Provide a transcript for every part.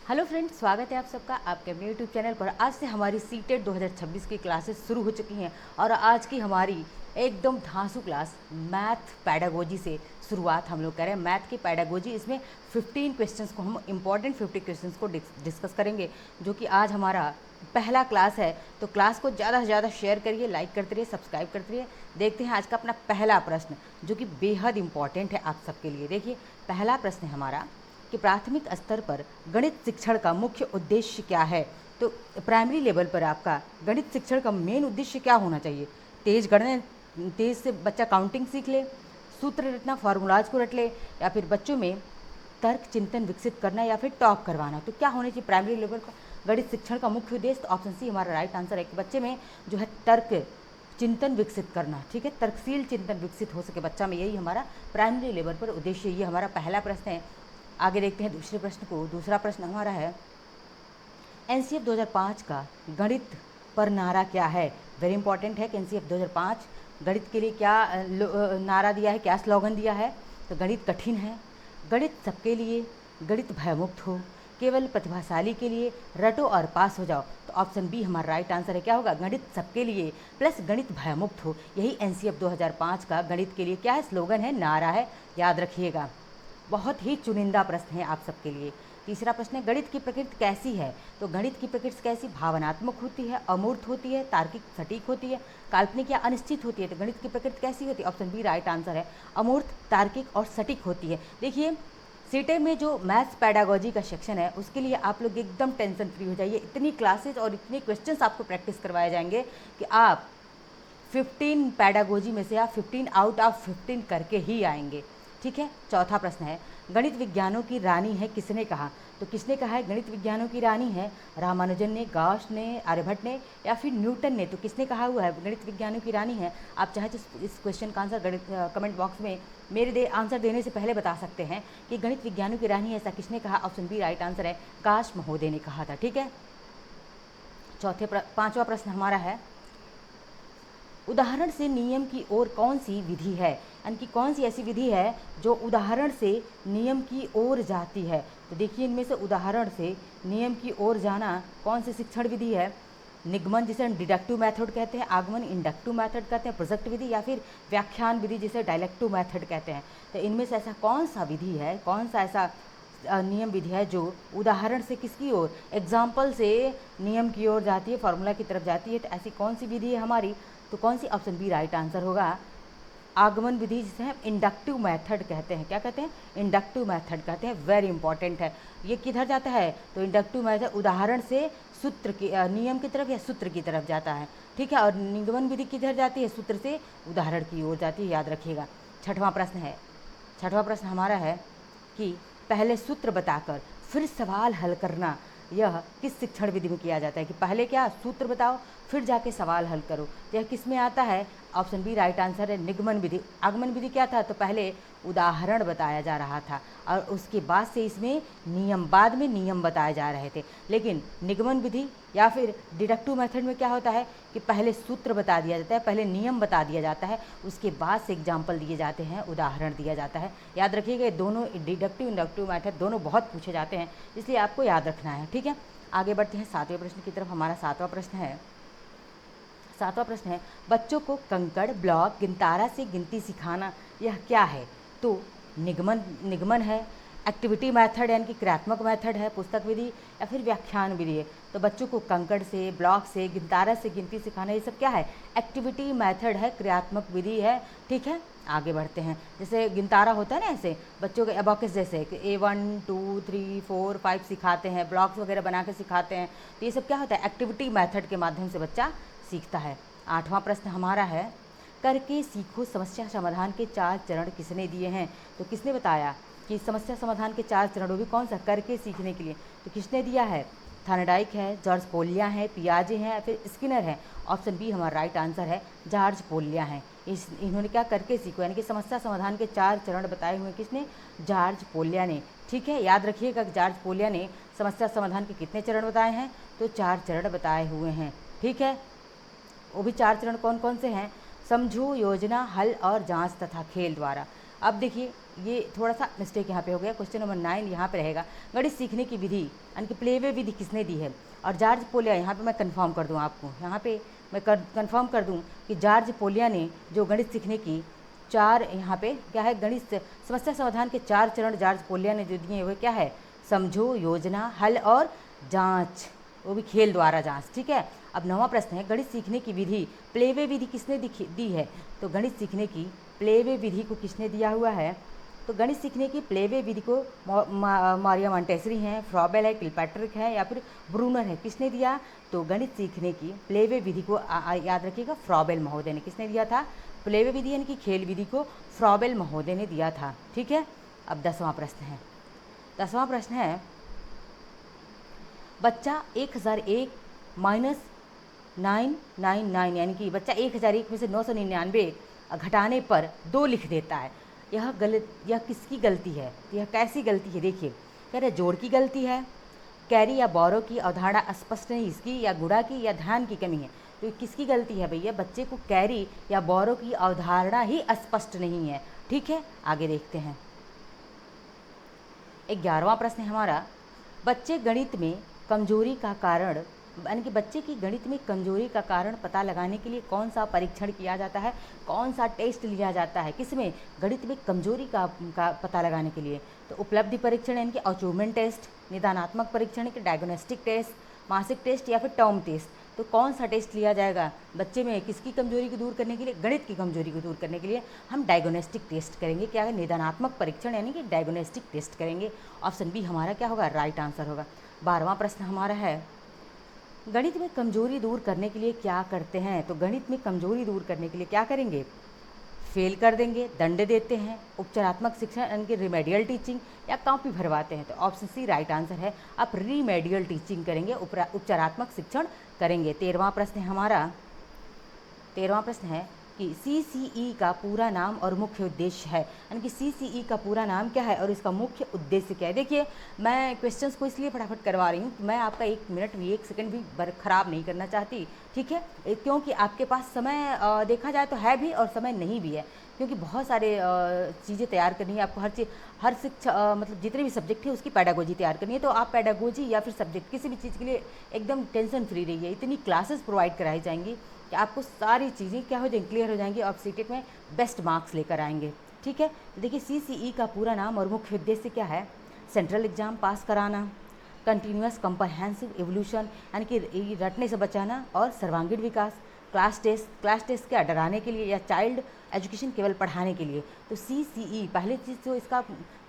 Hello friends, स्वागत है आप सबका आपके अपने यूट्यूब चैनल पर। आज से हमारी सीटेट 2026 की क्लासेस शुरू हो चुकी हैं और आज की हमारी एकदम धांसू क्लास मैथ पैडागोजी से शुरुआत हम लोग करें। मैथ की पैडागोजी, इसमें 15 क्वेश्चंस को हम इम्पॉर्टेंट 50 क्वेश्चंस को डिस्कस करेंगे, जो कि आज हमारा पहला क्लास है। तो क्लास को ज़्यादा से ज़्यादा शेयर करिए, लाइक करते रहिए, सब्सक्राइब करते रहिए। देखते हैं आज का अपना पहला प्रश्न, जो कि बेहद इंपॉर्टेंट है आप सबके लिए। देखिए, पहला प्रश्न है हमारा कि प्राथमिक स्तर पर गणित शिक्षण का मुख्य उद्देश्य क्या है। तो प्राइमरी लेवल पर आपका गणित शिक्षण का मेन उद्देश्य क्या होना चाहिए? तेज से बच्चा काउंटिंग सीख ले, सूत्र रटना, फार्मूलाज को रट ले, या फिर बच्चों में तर्क चिंतन विकसित करना, या फिर टॉप करवाना। तो क्या होना चाहिए प्राइमरी लेवल का गणित शिक्षण का मुख्य उद्देश्य? तो ऑप्शन सी हमारा राइट आंसर है कि बच्चे में जो है तर्क चिंतन विकसित करना। ठीक है, तर्कशील चिंतन विकसित हो सके बच्चा में, यही हमारा प्राइमरी लेवल पर उद्देश्य। ये हमारा पहला प्रश्न है। आगे देखते हैं दूसरे प्रश्न को। दूसरा प्रश्न हमारा है, एनसीएफ 2005 का गणित पर नारा क्या है? वेरी इंपॉर्टेंट है कि एनसीएफ 2005 गणित के लिए क्या नारा दिया है, क्या स्लोगन दिया है? तो गणित कठिन है, गणित सबके लिए, गणित भयमुक्त हो, केवल प्रतिभाशाली के लिए, रटो और पास हो जाओ। तो ऑप्शन बी हमारा राइट आंसर है। क्या होगा? गणित सबके लिए प्लस गणित भयमुक्त हो, यही एनसीएफ 2005 का गणित के लिए क्या है, स्लोगन है, नारा है। याद रखिएगा, बहुत ही चुनिंदा प्रश्न है आप सबके लिए। तीसरा प्रश्न है, गणित की प्रकृति कैसी है? तो गणित की प्रकृति कैसी? भावनात्मक होती है, अमूर्त होती है, तार्किक सटीक होती है, काल्पनिक या अनिश्चित होती है। तो गणित की प्रकृति कैसी होती है? ऑप्शन बी राइट आंसर है, अमूर्त, तार्किक और सटीक होती है। देखिए, सीटे में जो मैथ्स पैडागोजी का सेक्शन है, उसके लिए आप लोग एकदम टेंशन फ्री हो जाइए। इतनी क्लासेज और इतने क्वेश्चंस आपको प्रैक्टिस करवाए जाएंगे कि आप 15 पैडागोजी में से आप 15 आउट ऑफ 15 करके ही आएंगे। ठीक है। चौथा प्रश्न है, गणित विज्ञानों की रानी है किसने कहा? तो किसने कहा है गणित विज्ञानों की रानी है? रामानुजन ने, गॉस ने, आर्यभट्ट ने, या फिर न्यूटन ने? तो किसने कहा हुआ है गणित विज्ञानों की रानी है? आप चाहे तो इस क्वेश्चन का आंसर गणित कमेंट बॉक्स में मेरे आंसर देने से पहले बता सकते हैं कि गणित विज्ञानों की रानी है, ऐसा किसने कहा? ऑप्शन बी राइट आंसर है, काश महोदय ने कहा था। ठीक है। पांचवा प्रश्न हमारा है, उदाहरण से नियम की ओर कौन सी विधि है? यानी कि कौन सी ऐसी विधि है जो उदाहरण से नियम की ओर जाती है? तो देखिए, इनमें से उदाहरण से नियम की ओर जाना कौन सी शिक्षण विधि है? निगमन, जिसे हम डिडक्टिव मेथड कहते हैं, आगमन इंडक्टिव मेथड कहते हैं, प्रोजेक्ट विधि, या फिर व्याख्यान विधि जिसे डायलेक्टिव मेथड कहते हैं। तो इनमें से ऐसा कौन सा विधि है, कौन सा ऐसा नियम विधि है जो उदाहरण से किसकी ओर, एग्जाम्पल से नियम की ओर जाती है, फॉर्मूला की तरफ जाती है? तो ऐसी कौन सी विधि है हमारी? तो कौन सी? ऑप्शन बी राइट आंसर होगा, आगमन विधि, जिसे हम इंडक्टिव मेथड कहते हैं। क्या कहते हैं? इंडक्टिव मेथड कहते हैं। वेरी इंपॉर्टेंट है। ये किधर जाता है? तो इंडक्टिव मेथड उदाहरण से सूत्र की नियम की तरफ या सूत्र की तरफ जाता है। ठीक है। और निगमन विधि किधर जाती है? सूत्र से उदाहरण की ओर जाती है। याद रखिएगा। छठवां प्रश्न है, छठवां प्रश्न हमारा है कि पहले सूत्र बताकर फिर सवाल हल करना, यह किस शिक्षण विधि में किया जाता है? कि पहले क्या सूत्र बताओ, फिर जाके सवाल हल करो। तो यह किस में आता है? ऑप्शन बी राइट आंसर है, निगमन विधि। आगमन विधि क्या था? तो पहले उदाहरण बताया जा रहा था और उसके बाद से इसमें नियम, बाद में नियम बताए जा रहे थे। लेकिन निगमन विधि या फिर डिडक्टिव मेथड में क्या होता है कि पहले सूत्र बता दिया जाता है, पहले नियम बता दिया जाता है, उसके बाद से एग्जाम्पल दिए जाते हैं, उदाहरण दिया जाता है। याद रखिएगा, दोनों डिडक्टिव इंडक्टिव मेथड दोनों बहुत पूछे जाते हैं, इसलिए आपको याद रखना है। ठीक है। आगे बढ़ते हैं सातवें प्रश्न की तरफ। हमारा सातवां प्रश्न है, सातवां प्रश्न है, बच्चों को कंकड़, ब्लॉक, गिनतारा से गिनती सिखाना, यह क्या है? तो निगमन है, एक्टिविटी मेथड यानी कि क्रियात्मक मेथड है, पुस्तक विधि, या फिर व्याख्यान विधि है? तो बच्चों को कंकड़ से, ब्लॉक से, गिनतारा से गिनती सिखाना, ये सब क्या है? एक्टिविटी मेथड है, क्रियात्मक विधि है। ठीक है। आगे बढ़ते हैं। जैसे गिनतारा होता है ना, ऐसे बच्चों के एबॉकस जैसे कि A1 2 3 4 5 सिखाते हैं, ब्लॉक्स वगैरह बना के सिखाते हैं। तो ये सब क्या होता है? एक्टिविटी मेथड के माध्यम से बच्चा सीखता है। आठवां प्रश्न हमारा है, करके सीखो समस्या समाधान के 4 चरण किसने दिए हैं? तो किसने बताया कि समस्या समाधान के 4 चरण, वो भी कौन सा? करके सीखने के लिए। तो किसने दिया है? थार्नडाइक है, जॉर्ज पोलिया है, पियाजे हैं, या फिर स्किनर है? ऑप्शन बी हमारा राइट आंसर है, जॉर्ज पोलिया है। इन्होंने क्या करके सीखो यानी कि समस्या समाधान के 4 चरण बताए हुए किसने? जॉर्ज पोलिया ने। ठीक है। याद रखिएगा कि जॉर्ज पोलिया ने समस्या समाधान के कितने चरण बताए हैं? तो 4 चरण बताए हुए हैं। ठीक है। वो भी 4 चरण कौन कौन से हैं? समझो, योजना, हल और जांच तथा खेल द्वारा। अब देखिए, ये थोड़ा सा मिस्टेक यहाँ पे हो गया। क्वेश्चन नंबर 9 यहाँ पे रहेगा, गणित सीखने की विधि यानी कि प्लेवे विधि किसने दी है। और जॉर्ज पोलिया, यहाँ पे मैं कंफर्म कर दूँ आपको, यहाँ पे मैं कंफर्म कर दूँ कि जॉर्ज पोलिया ने जो गणित सीखने की 4 यहाँ पे क्या है, गणित समस्या समाधान के 4 चरण जॉर्ज पोलिया ने जो दिए वो क्या है, समझो, योजना, हल और जांच, वो भी खेल द्वारा जांच। ठीक है। अब 9वां प्रश्न है, गणित सीखने की विधि प्लेवे विधि किसने दी है। तो गणित सीखने की प्लेवे विधि को किसने दिया हुआ है। तो गणित सीखने की प्लेवे विधि को मारिया मॉन्टेसरी हैं, फ्रॉबेल है, किलपैट्रिक है या फिर ब्रूनर है, किसने दिया। तो गणित सीखने की प्लेवे विधि को याद रखिएगा, फ्रॉबेल महोदय ने किसने दिया था। प्लेवे विधि यानी कि खेल विधि को फ्रॉबेल महोदय ने दिया था। ठीक है। अब 10वां प्रश्न है, 10वां प्रश्न है, बच्चा 1001 माइनस 999 यानी कि बच्चा 1001 में से 999 घटाने पर 2 लिख देता है। यह किसकी गलती है, यह कैसी गलती है। देखिए कह रहे जोड़ की गलती है, कैरी या बोरो की अवधारणा स्पष्ट नहीं इसकी, या गुणा की या ध्यान की कमी है। तो किसकी गलती है भैया, बच्चे को कैरी या बोरो की अवधारणा ही स्पष्ट नहीं है। ठीक है। आगे देखते हैं। 11वां प्रश्न है हमारा, बच्चे गणित में कमजोरी का कारण यानी कि बच्चे की गणित में कमजोरी का कारण पता लगाने के लिए कौन सा परीक्षण किया जाता है, कौन सा टेस्ट लिया जाता है, किसमें, गणित में कमजोरी का पता लगाने के लिए। तो उपलब्धि परीक्षण यानी कि अचीवमेंट टेस्ट, निदानात्मक परीक्षण के डायग्नोस्टिक टेस्ट, मासिक टेस्ट या फिर टर्म टेस्ट। तो कौन सा टेस्ट लिया जाएगा बच्चे में किसकी कमजोरी को दूर करने के लिए, गणित की कमजोरी को दूर करने के लिए हम डायग्नोस्टिक टेस्ट करेंगे। क्या है, निदानात्मक परीक्षण यानी कि डायग्नोस्टिक टेस्ट करेंगे। ऑप्शन बी हमारा क्या होगा, राइट आंसर होगा। 12वां प्रश्न हमारा है, गणित में कमजोरी दूर करने के लिए क्या करते हैं। तो गणित में कमजोरी दूर करने के लिए क्या करेंगे, फेल कर देंगे, दंड देते हैं, उपचारात्मक शिक्षण यानी कि रिमेडियल टीचिंग, या कॉपी भरवाते हैं। तो ऑप्शन सी राइट आंसर है, आप रिमेडियल टीचिंग करेंगे, उपचारात्मक शिक्षण करेंगे। 13वां प्रश्न है हमारा, 13वां प्रश्न है कि CCE का पूरा नाम और मुख्य उद्देश्य है, यानी कि CCE का पूरा नाम क्या है और इसका मुख्य उद्देश्य क्या है। देखिए मैं क्वेश्चंस को इसलिए फटाफट करवा रही हूँ, मैं आपका 1 मिनट भी 1 सेकंड भी खराब नहीं करना चाहती। ठीक है। क्योंकि आपके पास समय देखा जाए तो है भी और समय नहीं भी है, क्योंकि बहुत सारे चीज़ें तैयार करनी है आपको, हर शिक्षा मतलब जितने भी सब्जेक्ट है उसकी पैडागोजी तैयार करनी है। तो आप पैडागोजी या फिर सब्जेक्ट किसी भी चीज़ के लिए एकदम टेंशन फ्री रहिए। इतनी क्लासेस प्रोवाइड कराई जाएंगी कि आपको सारी चीज़ें क्या हो जाएंगी, क्लियर हो जाएंगी, आप सीटेट में बेस्ट मार्क्स लेकर आएंगे। ठीक है। देखिए CCE का पूरा नाम और मुख्य उद्देश्य क्या है, सेंट्रल एग्जाम पास कराना, कंटिन्यूअस कॉम्प्रहेंसिव एवोल्यूशन यानी कि रटने से बचाना और सर्वांगीण विकास, क्लास टेस्ट क्या डराने के लिए या चाइल्ड एजुकेशन केवल पढ़ाने के लिए। तो CCE पहली चीज़ तो इसका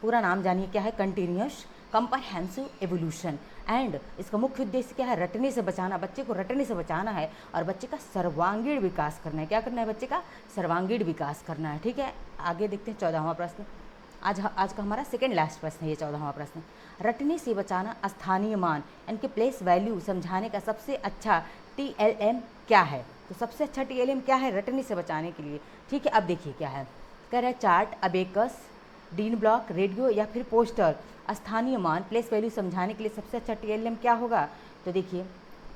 पूरा नाम जानिए क्या है, कंटिन्यूअस कॉम्प्रहेंसिव एवोल्यूशन, एंड इसका मुख्य उद्देश्य क्या है, रटने से बचाना, बच्चे को रटने से बचाना है और बच्चे का सर्वांगीण विकास करना है। क्या करना है, बच्चे का सर्वांगीण विकास करना है। ठीक है। आगे देखते हैं 14वां प्रश्न, आज का हमारा सेकेंड लास्ट प्रश्न है ये 14वां प्रश्न। रटने से बचाना स्थानीय मान यानी कि प्लेस वैल्यू समझाने का सबसे अच्छा TLM क्या है। तो सबसे अच्छा TLM क्या है रटने से बचाने के लिए। ठीक है। अब देखिए क्या है, कह रहा है chart, abacus, dean block, radio या फिर पोस्टर। स्थानीय मान प्लेस वैल्यू समझाने के लिए सबसे अच्छा TLM क्या होगा। तो देखिए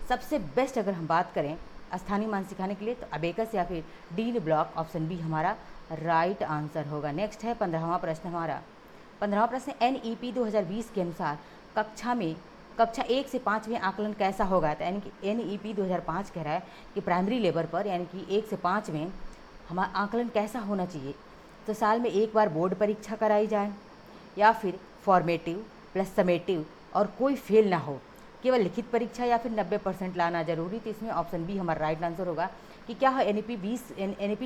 सबसे बेस्ट अगर हम बात करें स्थानीय मान सिखाने के लिए तो अबेकस या फिर डीन ब्लॉक, ऑप्शन बी हमारा राइट आंसर होगा। नेक्स्ट है 15वां प्रश्न हमारा। 15वां प्रश्न NEP 2020 के अनुसार कक्षा 1 से 5 में आकलन कैसा होगा। तो यानी कि NEP 2005 कह रहा है कि प्राइमरी लेवल पर यानी कि 1 से 5 में हमारा आकलन कैसा होना चाहिए। तो साल में 1 बार बोर्ड परीक्षा कराई जाए, या फिर फॉर्मेटिव प्लस समेटिव और कोई फेल ना हो, केवल लिखित परीक्षा या फिर 90% लाना जरूरी। तो इसमें ऑप्शन बी हमारा राइट आंसर होगा कि क्या है NEP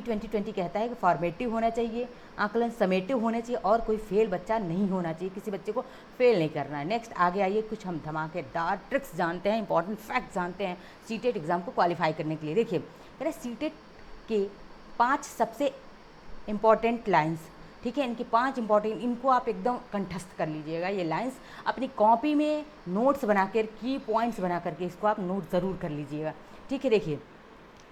2020 कहता है कि फॉर्मेटिव होना चाहिए, आकलन समेटिव होना चाहिए और कोई फेल बच्चा नहीं होना चाहिए, किसी बच्चे को फेल नहीं करना है। नेक्स्ट आगे आइए, कुछ हम धमाकेदार ट्रिक्स जानते हैं, इंपॉर्टेंट फैक्ट जानते हैं सीटेट एग्जाम को क्वालिफाई करने के लिए। देखिए कह रहे सीटेट के 5 सबसे इम्पॉर्टेंट लाइन्स, ठीक है, इनके 5 इंपॉर्टेंट, इनको आप एकदम कंठस्थ कर लीजिएगा। ये लाइंस अपनी कॉपी में नोट्स बनाकर, की पॉइंट्स बना करके इसको आप नोट ज़रूर कर लीजिएगा। ठीक है। देखिए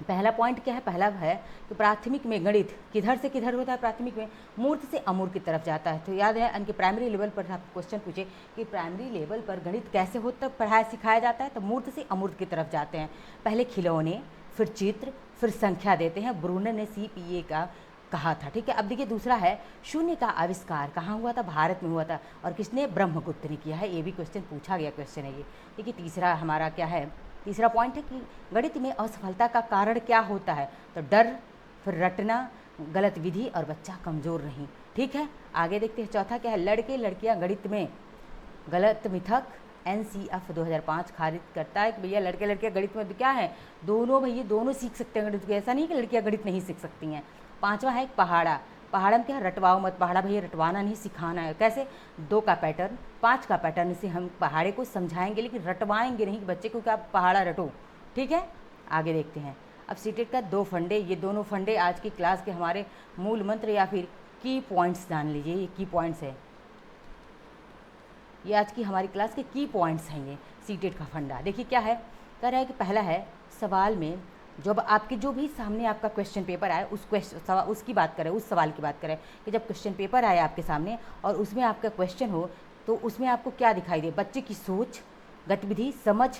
पहला पॉइंट क्या है, पहला है कि प्राथमिक में गणित किधर से किधर होता है, प्राथमिक में मूर्त से अमूर्त की तरफ जाता है। तो याद है इनके प्राइमरी लेवल पर आप क्वेश्चन पूछे कि प्राइमरी लेवल पर गणित कैसे होता पढ़ाया सिखाया जाता है, तो मूर्त से अमूर्त की तरफ जाते हैं। पहले खिलौने, फिर चित्र, फिर संख्या देते हैं। ब्रूनर ने CPA का कहा था। ठीक है, अब देखिए दूसरा है शून्य का आविष्कार कहाँ हुआ था? भारत में हुआ था। और किसने? ब्रह्मगुप्त ने किया है। ये भी क्वेश्चन पूछा गया क्वेश्चन है ये। देखिए तीसरा हमारा क्या है? तीसरा पॉइंट है कि गणित में असफलता का कारण क्या होता है? तो डर, फिर रटना, गलत विधि और बच्चा कमज़ोर नहीं। ठीक है, आगे देखते हैं चौथा क्या है? लड़के लड़कियां गणित में गलत मिथक NCF 2005 खारिज करता है कि भैया लड़के लड़कियां गणित में क्या है? दोनों भैया दोनों सीख सकते हैं गणित को, ऐसा नहीं कि लड़कियां गणित नहीं सीख सकती हैं। पांचवा है पहाड़ा। पहाड़ा में क्या है? रटवाओ मत। पहाड़ा भैया रटवाना नहीं, सिखाना है। कैसे? 2 का पैटर्न, 5 का पैटर्न से हम पहाड़े को समझाएंगे, लेकिन रटवाएंगे नहीं कि बच्चे को क्या पहाड़ा रटो। ठीक है, आगे देखते हैं। अब सीटेट का 2 फंडे, ये दोनों फंडे आज की क्लास के हमारे मूल मंत्र या फिर की पॉइंट्स जान लीजिए। ये की पॉइंट्स है, ये आज की हमारी क्लास के की पॉइंट्स हैं। ये सीटेट का फंडा देखिए क्या है? कह रहा है कि पहला है सवाल में जब आपके जो भी सामने आपका क्वेश्चन पेपर आए उस उसकी बात करें, उस सवाल की बात करें कि जब क्वेश्चन पेपर आए आपके सामने और उसमें आपका क्वेश्चन हो तो उसमें आपको क्या दिखाई दे? बच्चे की सोच, गतिविधि, समझ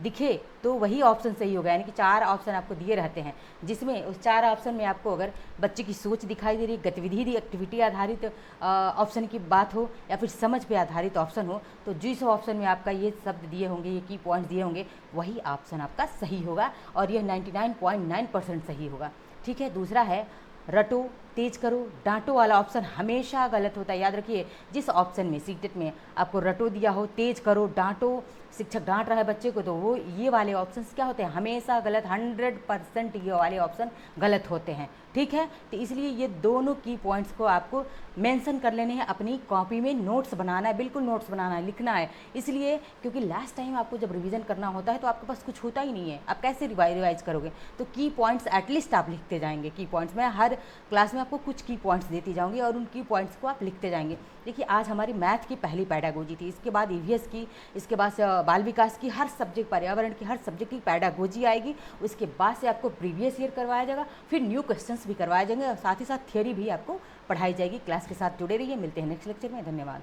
दिखे तो वही ऑप्शन सही होगा। यानी कि 4 ऑप्शन आपको दिए रहते हैं, जिसमें उस 4 ऑप्शन में आपको अगर बच्चे की सोच दिखाई दे रही, गतिविधि दी, एक्टिविटी आधारित ऑप्शन की बात हो या फिर समझ पे आधारित ऑप्शन हो, तो जिस ऑप्शन में आपका ये शब्द दिए होंगे, ये की पॉइंट्स दिए होंगे, वही ऑप्शन आपका सही होगा और यह 99.9% सही होगा। ठीक है, दूसरा है रटो, तेज करो, डांटो वाला ऑप्शन हमेशा गलत होता है। याद रखिए, जिस ऑप्शन में सीटेट में आपको रटो दिया हो, तेज करो, डांटो, शिक्षक डांट रहा है बच्चे को, तो वो ये वाले ऑप्शंस क्या होते हैं? हमेशा गलत। 100% ये वाले ऑप्शन गलत होते हैं। ठीक है, तो इसलिए ये दोनों की पॉइंट्स को आपको मेंशन कर लेने हैं, अपनी कॉपी में नोट्स बनाना है, बिल्कुल नोट्स बनाना है, लिखना है। इसलिए क्योंकि लास्ट टाइम आपको जब रिवीजन करना होता है तो आपके पास कुछ होता ही नहीं है, आप कैसे रिवाइज करोगे? तो की पॉइंट्स एटलीस्ट आप लिखते जाएंगे। की पॉइंट्स मैं हर क्लास में आपको कुछ की पॉइंट्स देती जाऊंगी और उन की पॉइंट्स को आप लिखते जाएंगे। देखिए आज हमारी मैथ की पहली पैडागोजी थी, इसके बाद EVS की, इसके बाद बाल विकास की, हर सब्जेक्ट, पर्यावरण की हर सब्जेक्ट की पैडागोजी आएगी। उसके बाद से आपको प्रीवियस ईयर करवाया जाएगा, फिर न्यू क्वेश्चंस भी करवाए जाएंगे और साथ ही साथ थियोरी भी आपको पढ़ाई जाएगी। क्लास के साथ जुड़े रहिए, मिलते हैं नेक्स्ट लेक्चर में। धन्यवाद।